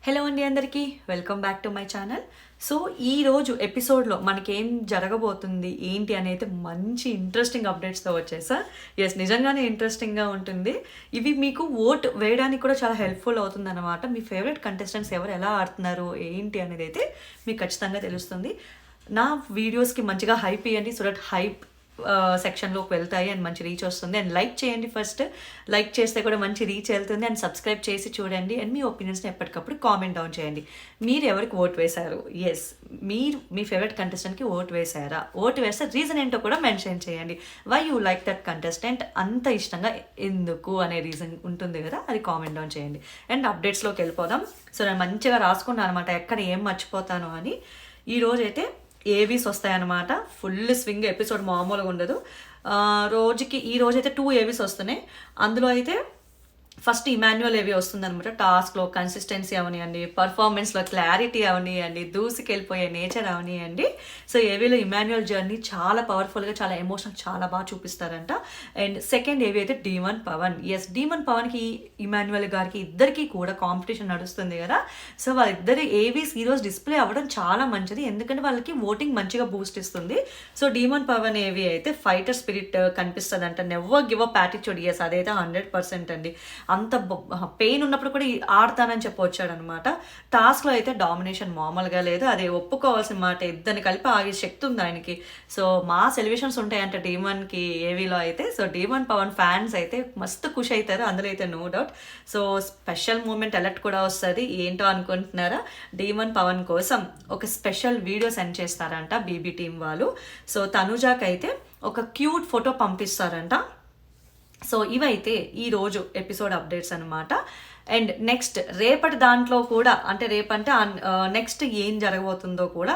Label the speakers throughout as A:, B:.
A: Hello అండి అందరికీ welcome back to my channel. So ఈరోజు ఎపిసోడ్లో మనకేం జరగబోతుంది ఏంటి అనేది మంచి ఇంట్రెస్టింగ్ అప్డేట్స్తో వచ్చేసా. నిజంగానే ఇంట్రెస్టింగ్గా ఉంటుంది. ఇవి మీకు ఓట్ వేయడానికి కూడా చాలా హెల్ప్ఫుల్ అవుతుంది అనమాట. మీ ఫేవరెట్ కంటెస్టెంట్స్ ఎవరు ఎలా ఆడుతున్నారు ఏంటి అనేది అయితే మీకు ఖచ్చితంగా తెలుస్తుంది. నా వీడియోస్కి మంచిగా హైప్ ఇవ్వండి, సో దట్ హైప్ సెక్షన్లోకి వెళ్తాయి అండ్ మంచి రీచ్ వస్తుంది. అండ్ లైక్ చేయండి, ఫస్ట్ లైక్ చేస్తే కూడా మంచి రీచ్ వెళ్తుంది. అండ్ సబ్స్క్రైబ్ చేసి చూడండి అండ్ మీ ఒపీనియన్స్ని ఎప్పటికప్పుడు కామెంట్ డౌన్ చేయండి. మీరు ఎవరికి ఓట్ వేశారు? మీరు మీ ఫేవరెట్ కంటెస్టెంట్కి ఓట్ వేశారా? ఓట్ వేస్తే రీజన్ ఏంటో కూడా మెన్షన్ చేయండి. Why you like that contestant, అంత ఇష్టంగా ఎందుకు అనే రీజన్ ఉంటుంది కదా, అది కామెంట్ డౌన్ చేయండి. అండ్ అప్డేట్స్లోకి వెళ్ళిపోదాం. సో నేను మంచిగా రాసుకున్నాను అనమాట ఎక్కడ ఏం మర్చిపోతాను అని. ఈరోజైతే ఏవీస్ వస్తాయన్నమాట. ఫుల్ స్వింగ్ ఎపిసోడ్ మామూలుగా ఉండదు. ఈ రోజైతే 2 ఏవీస్ వస్తున్నాయి. అందులో అయితే ఫస్ట్ ఇమాన్యువల్ ఏవి వస్తుందనమాట. టాస్క్లో కన్సిస్టెన్సీ అవనియండి, పర్ఫార్మెన్స్లో క్లారిటీ అవనియండి, దూసుకెళ్ళిపోయే నేచర్ అవనియండి. సో ఏవీలో ఇమాన్యువల్ జర్నీ చాలా పవర్ఫుల్గా, చాలా ఎమోషనల్, చాలా బాగా చూపిస్తారంట. అండ్ సెకండ్ ఏవి అయితే డీమన్ పవన్. డీమన్ పవన్కి ఇమాన్యువల్ గారికి ఇద్దరికి కూడా కాంపిటీషన్ నడుస్తుంది కదా. సో వాళ్ళిద్దరు ఏవీస్ ఈరోజు డిస్ప్లే అవ్వడం చాలా మంచిది, ఎందుకంటే వాళ్ళకి ఓటింగ్ మంచిగా బూస్ట్ ఇస్తుంది. సో డీమన్ పవన్ ఏవి అయితే ఫైటర్ స్పిరిట్ కనిపిస్తుంది అంట. Never give up attitude. అదైతే 100% అండి. అంత పెయిన్ ఉన్నప్పుడు కూడా ఆడతానని చెప్పి వచ్చాడనమాట. టాస్క్లో అయితే డామినేషన్ మామూలుగా లేదు, అదే ఒప్పుకోవాల్సిన మాట. ఇద్దరిని కలిపి ఆగే శక్తి ఉంది ఆయనకి. సో మాస్ ఎలివేషన్స్ ఉంటాయంట డీమన్కి ఏవీలో అయితే. సో డీమన్ పవన్ ఫ్యాన్స్ అయితే మస్తు ఖుషి అవుతారు, అందులో అయితే no doubt. So special moment alert కూడా వస్తుంది. ఏంటో అనుకుంటున్నారా? డీమన్ పవన్ కోసం ఒక స్పెషల్ వీడియో సెండ్ చేస్తారంట బీబీ టీం వాళ్ళు. సో తనుజాకి అయితే ఒక క్యూట్ ఫోటో పంపిస్తారంట. సో ఇవైతే ఈరోజు ఎపిసోడ్ అప్డేట్స్ అనమాట. అండ్ నెక్స్ట్ రేపటి దాంట్లో కూడా, అంటే రేపంటే నెక్స్ట్ ఏం జరగబోతుందో కూడా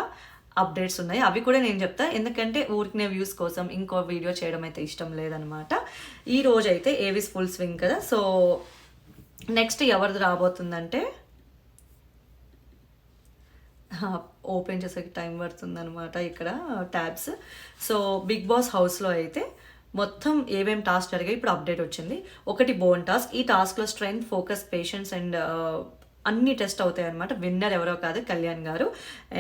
A: అప్డేట్స్ ఉన్నాయి. అవి కూడా నేను చెప్తా, ఎందుకంటే ఊరికినే వ్యూస్ కోసం ఇంకో వీడియో చేయడం అయితే ఇష్టం లేదనమాట. ఈ రోజు అయితే ఏవిస్ ఫుల్ స్వింగ్ కదా. సో నెక్స్ట్ ఎవరిది రాబోతుందంటే, ఓపెన్ చేసేకి టైం పడుతుంది అనమాట ఇక్కడ ట్యాబ్స్. సో బిగ్ బాస్ హౌస్లో అయితే మొత్తం ఏమేమి టాస్క్ జరిగాయి ఇప్పుడు అప్డేట్ వచ్చింది. ఒకటి బోన్ టాస్క్. ఈ టాస్క్లో స్ట్రెంగ్త్, ఫోకస్, పేషెన్స్ అండ్ అన్ని టెస్ట్ అవుతాయి అనమాట. విన్నర్ ఎవరో కాదు, కళ్యాణ్ గారు.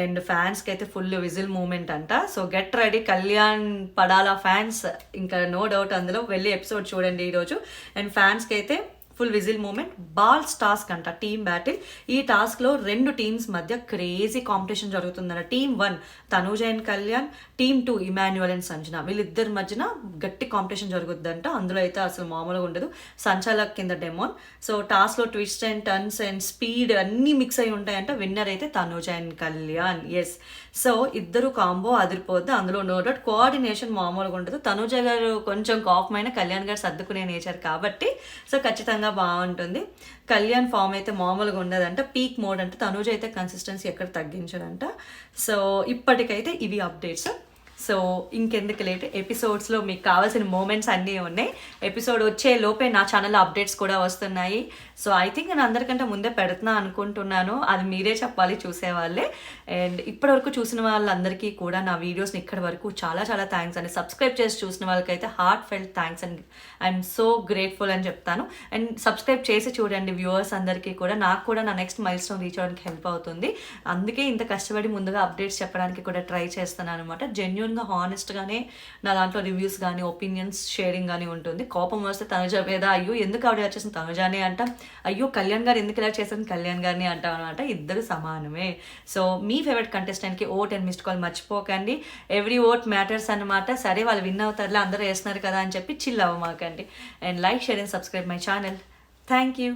A: అండ్ ఫ్యాన్స్కి అయితే ఫుల్ విజిల్ మూమెంట్ అంట. సో గెట్ రెడీ, కళ్యాణ్ పడాలా ఫ్యాన్స్, ఇంకా నో డౌట్. అందులో వెళ్ళి ఎపిసోడ్ చూడండి ఈరోజు. అండ్ ఫ్యాన్స్కి అయితే full whistle moment. Balls task అంట, టీమ్ బ్యాటిల్. ఈ టాస్క్లో 2 టీమ్స్ మధ్య క్రేజీ కాంపిటీషన్ జరుగుతుందన్న. Team 1 Tanuja and Kalyan, team 2 Emmanuel and Sanjana. వీళ్ళిద్దరి మధ్యన గట్టి కాంపిటీషన్ జరుగుద్దంట. అందులో అయితే అసలు మామూలుగా ఉండదు. సంచాలక్ కింద డెమోన్. సో టాస్క్లో twist and turns and speed అన్నీ మిక్స్ అయి ఉంటాయంట. విన్నర్ అయితే తనూజ అండ్ కళ్యాణ్. సో ఇద్దరు కాంబో అదిరిపోద్ది. అందులో నో డౌట్ కోఆర్డినేషన్ మామూలుగా ఉండదు. తనూజ గారు కొంచెం కాఫ్ అయినా కళ్యాణ్ గారు సర్దుకునే నేచర్ కాబట్టి సో ఖచ్చితంగా బాగుంటుంది. కళ్యాణ్ ఫామ్ అయితే మామూలుగా ఉండదంట, పీక్ మోడ్ అంటే. తనూజ అయితే కన్సిస్టెన్సీ ఎక్కడ తగ్గించడంట. సో ఇప్పటికైతే ఇవి అప్డేట్స్. సో ఇంకెందుకు లేట్, ఎపిసోడ్స్లో మీకు కావాల్సిన మూమెంట్స్ అన్నీ ఉన్నాయి. ఎపిసోడ్ వచ్చే లోపే నా ఛానల్లో అప్డేట్స్ కూడా వస్తున్నాయి. సో ఐ థింక్ నేను అందరికంటే ముందే పెడుతున్నా అనుకుంటున్నాను, అది మీరే చెప్పాలి చూసేవాళ్ళే. అండ్ ఇప్పటివరకు చూసిన వాళ్ళందరికీ కూడా నా వీడియోస్ని ఇక్కడి వరకు చాలా చాలా థ్యాంక్స్ అండి. సబ్స్క్రైబ్ చేసి చూసిన వాళ్ళకైతే heart felt thanks and I'm so grateful అని చెప్తాను. అండ్ సబ్స్క్రైబ్ చేసి చూడండి వ్యూవర్స్ అందరికీ కూడా. నాకు కూడా నా నెక్స్ట్ మైల్ స్టోన్ రీచ్ అవ్వడానికి హెల్ప్ అవుతుంది. అందుకే ఇంత కష్టపడి ముందుగా అప్డేట్స్ చెప్పడానికి కూడా ట్రై చేస్తున్నాను అనమాట. జెన్యూన్గా హానెస్ట్గానే నా దాంట్లో రివ్యూస్ కానీ ఒపీనియన్స్ షేరింగ్ కానీ ఉంటుంది. కోపం వస్తే తనుజ మీద అయ్యో ఎందుకు ఆవిడ ఇలా చేసిన తనుజానే అంట, అయ్యో కళ్యాణ్ గారు ఎందుకు ఇలా చేసిన కళ్యాణ్ గారిని అంటాం అనమాట. ఇద్దరు సమానమే. సో మీ ఫేవరెట్ కంటెస్టెంట్కి ఓట్ అండ్ మిస్డ్ కాల్ మర్చిపోకండి. ఎవ్రీ ఓట్ మ్యాటర్స్ అనమాట. సరే వాళ్ళు విన్ అవుతారులే, అందరూ వేస్తున్నారు కదా అని చెప్పి చిల్ అవ్వమాకండి. And like, share and subscribe my channel. Thank you.